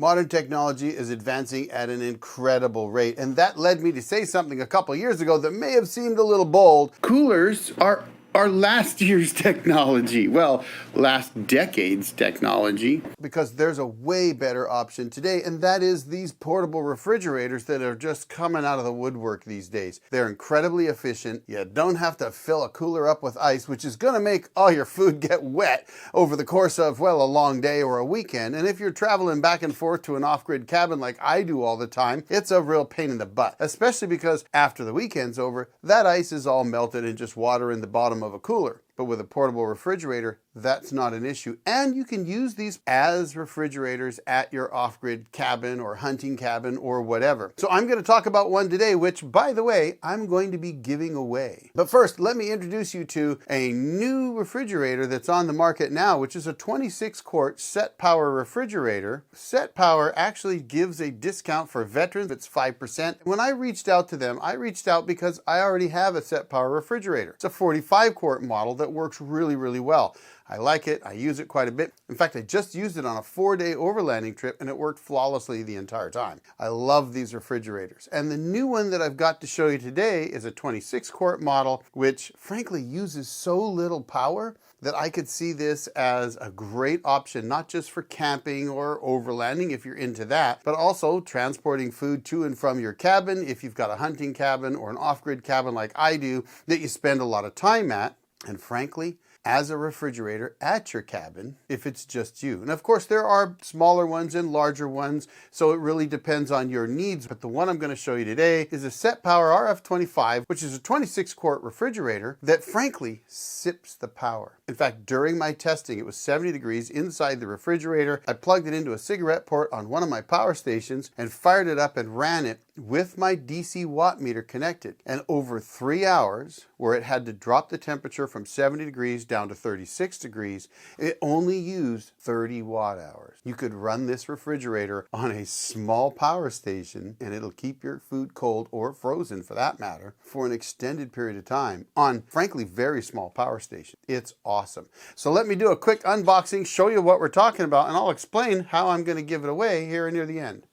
Modern technology is advancing at an incredible rate, and that led me to say something a couple years ago that may have seemed a little bold. Coolers are last year's technology. Well, last decade's technology. Because there's a way better option today, and that is these portable refrigerators that are just coming out of the woodwork these days. They're incredibly efficient. You don't have to fill a cooler up with ice, which is going to make all your food get wet over the course of, well, a long day or a weekend. And if you're traveling back and forth to an off-grid cabin like I do all the time, it's a real pain in the butt, especially because after the weekend's over, that ice is all melted and just water in the bottom of a cooler. But with a portable refrigerator, that's not an issue. And you can use these as refrigerators at your off-grid cabin or hunting cabin or whatever. So I'm going to talk about one today, which, by the way, I'm going to be giving away. But first, let me introduce you to a new refrigerator that's on the market now, which is a 26-quart SetPower refrigerator. SetPower actually gives a discount for veterans. It's 5%. When I reached out to them, I reached out because I already have a SetPower refrigerator. It's a 45-quart model that works really, really well. I like it. I use it quite a bit. In fact, I just used it on a 4-day overlanding trip and it worked flawlessly the entire time. I love these refrigerators. And the new one that I've got to show you today is a 26-quart model, which frankly uses so little power that I could see this as a great option, not just for camping or overlanding if you're into that, but also transporting food to and from your cabin if you've got a hunting cabin or an off-grid cabin like I do that you spend a lot of time at. And frankly, as a refrigerator at your cabin, if it's just you. And of course, there are smaller ones and larger ones, so it really depends on your needs. But the one I'm going to show you today is a SetPower RF25, which is a 26-quart refrigerator that frankly sips the power. In fact, during my testing, it was 70 degrees inside the refrigerator. I plugged it into a cigarette port on one of my power stations and fired it up and ran it with my DC watt meter connected. And over 3 hours, where it had to drop the temperature from 70 degrees down to 36 degrees, it only used 30 watt hours. You could run this refrigerator on a small power station and it'll keep your food cold, or frozen for that matter, for an extended period of time on, frankly, very small power station. It's awesome. So let me do a quick unboxing, show you what we're talking about, and I'll explain how I'm going to give it away here near the end.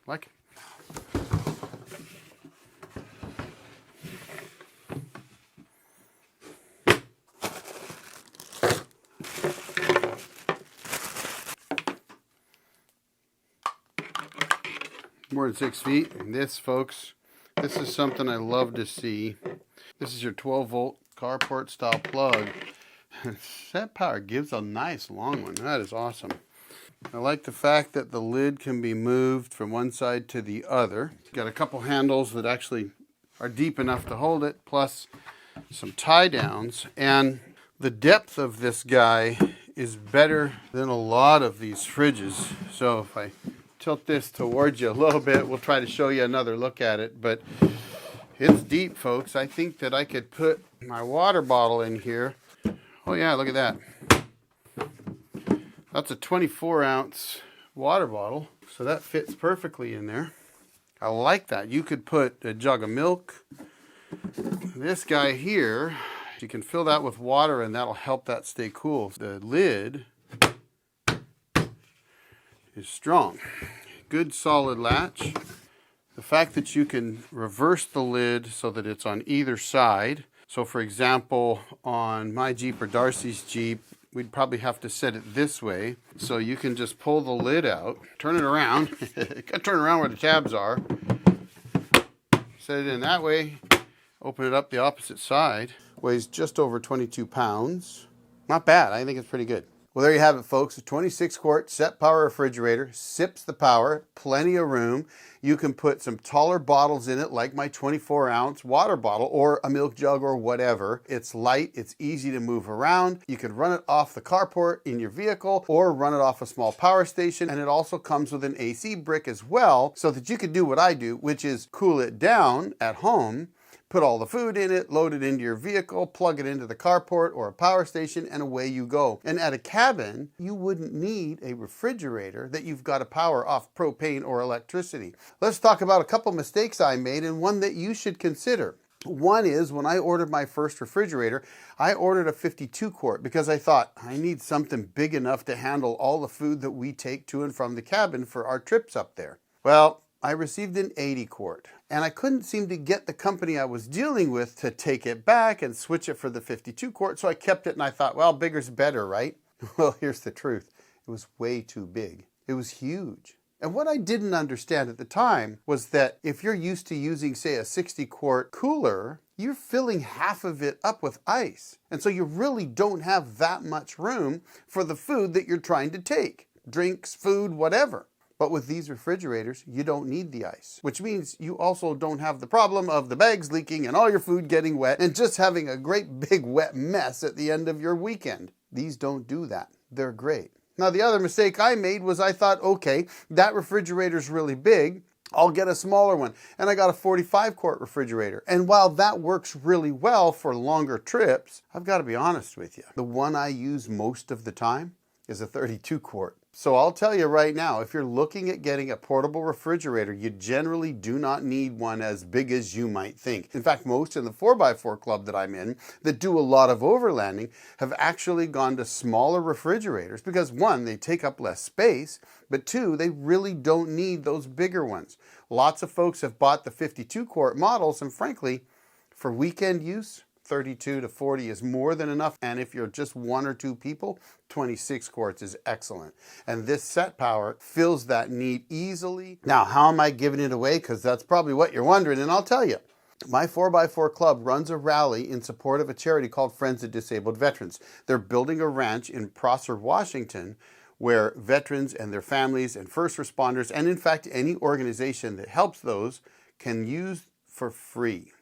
Like it. More than 6 feet. And this, folks, this is something I love to see. This is your 12-volt carport style plug. SetPower gives a nice long one. That is awesome. I like the fact that the lid can be moved from one side to the other. Got a couple handles that actually are deep enough to hold it, plus some tie downs. And the depth of this guy is better than a lot of these fridges. So if I tilt this towards you a little bit, we'll try to show you another look at it. But it's deep, folks. I think that I could put my water bottle in here. Oh yeah, look at that. That's a 24-ounce water bottle, so that fits perfectly in there. I like that. You could put a jug of milk. This guy here, you can fill that with water and that'll help that stay cool. The lid is strong. Good solid latch. The fact that you can reverse the lid so that it's on either side. So for example, on my Jeep or Darcy's Jeep, we'd probably have to set it this way. So you can just pull the lid out, turn it around. Gotta turn around where the tabs are. Set it in that way. Open it up the opposite side. Weighs just over 22 pounds. Not bad. I think it's pretty good. Well, there you have it, folks. A 26-quart SetPower refrigerator, sips the power, plenty of room. You can put some taller bottles in it, like my 24-ounce water bottle or a milk jug or whatever. It's light, it's easy to move around. You can run it off the carport in your vehicle or run it off a small power station. And it also comes with an AC brick as well, so that you can do what I do, which is cool it down at home, Put all the food in it, load it into your vehicle, plug it into the carport or a power station, and away you go. And at a cabin, you wouldn't need a refrigerator that you've got to power off propane or electricity. Let's talk about a couple mistakes I made and one that you should consider. One is, when I ordered my first refrigerator, I ordered a 52 quart because I thought I need something big enough to handle all the food that we take to and from the cabin for our trips up there. Well, I received an 80 quart, and I couldn't seem to get the company I was dealing with to take it back and switch it for the 52 quart, so I kept it and I thought, well, bigger's better, right? Well, here's the truth. It was way too big. It was huge. And what I didn't understand at the time was that if you're used to using, say, a 60 quart cooler, you're filling half of it up with ice. And so you really don't have that much room for the food that you're trying to take. Drinks, food, whatever. But with these refrigerators, you don't need the ice, which means you also don't have the problem of the bags leaking and all your food getting wet and just having a great big wet mess at the end of your weekend. These don't do that. They're great. Now, the other mistake I made was I thought, okay, that refrigerator's really big, I'll get a smaller one. And I got a 45 quart refrigerator. And while that works really well for longer trips, I've got to be honest with you. The one I use most of the time is a 32 quart. So I'll tell you right now, if you're looking at getting a portable refrigerator, you generally do not need one as big as you might think. In fact, most in the 4x4 club that I'm in that do a lot of overlanding have actually gone to smaller refrigerators because, one, they take up less space, but two, they really don't need those bigger ones. Lots of folks have bought the 52 quart models, and frankly, for weekend use, 32 to 40 is more than enough, and if you're just one or two people, 26 quarts is excellent. And this SetPower fills that need easily. Now, how am I giving it away? Because that's probably what you're wondering, and I'll tell you. My 4x4 club runs a rally in support of a charity called Friends of Disabled Veterans. They're building a ranch in Prosser, Washington, where veterans and their families and first responders, and in fact any organization that helps those, can use for free.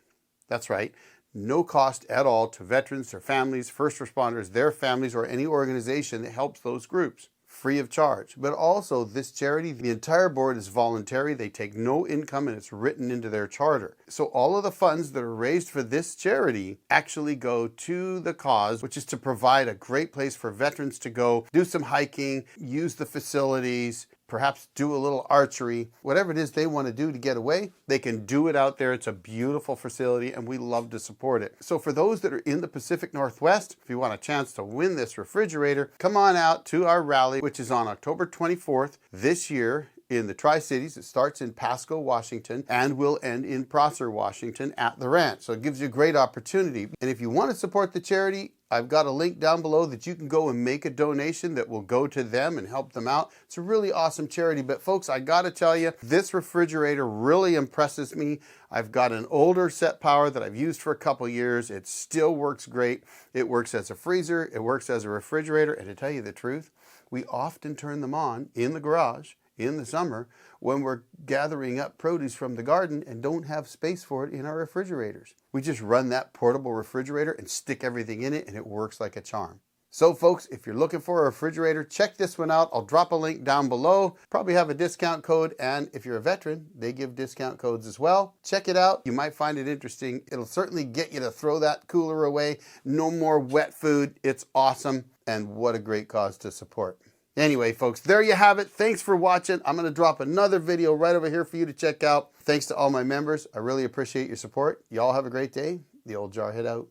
That's right. No cost at all to veterans, their families, first responders, their families, or any organization that helps those groups. Free of charge. But also, this charity, the entire board is voluntary. They take no income and it's written into their charter. So all of the funds that are raised for this charity actually go to the cause, which is to provide a great place for veterans to go, do some hiking, use the facilities, perhaps do a little archery, whatever it is they want to do to get away, they can do it out there. It's a beautiful facility and we love to support it. So for those that are in the Pacific Northwest, if you want a chance to win this refrigerator, come on out to our rally, which is on October 24th this year in the Tri-Cities. It starts in Pasco, Washington, and will end in Prosser, Washington at the ranch. So it gives you a great opportunity. And if you want to support the charity, I've got a link down below that you can go and make a donation that will go to them and help them out. It's a really awesome charity. But folks, I got to tell you, this refrigerator really impresses me. I've got an older SetPower that I've used for a couple years. It still works great. It works as a freezer. It works as a refrigerator. And to tell you the truth, we often turn them on in the garage in the summer when we're gathering up produce from the garden and don't have space for it in our refrigerators. We just run that portable refrigerator and stick everything in it, and it works like a charm. So folks, if you're looking for a refrigerator, check this one out. I'll drop a link down below. Probably have a discount code, and if you're a veteran, they give discount codes as well. Check it out. You might find it interesting. It'll certainly get you to throw that cooler away. No more wet food. It's awesome, and what a great cause to support. Anyway, folks, there you have it. Thanks for watching. I'm going to drop another video right over here for you to check out. Thanks to all my members. I really appreciate your support. Y'all have a great day. The old Jarhead out.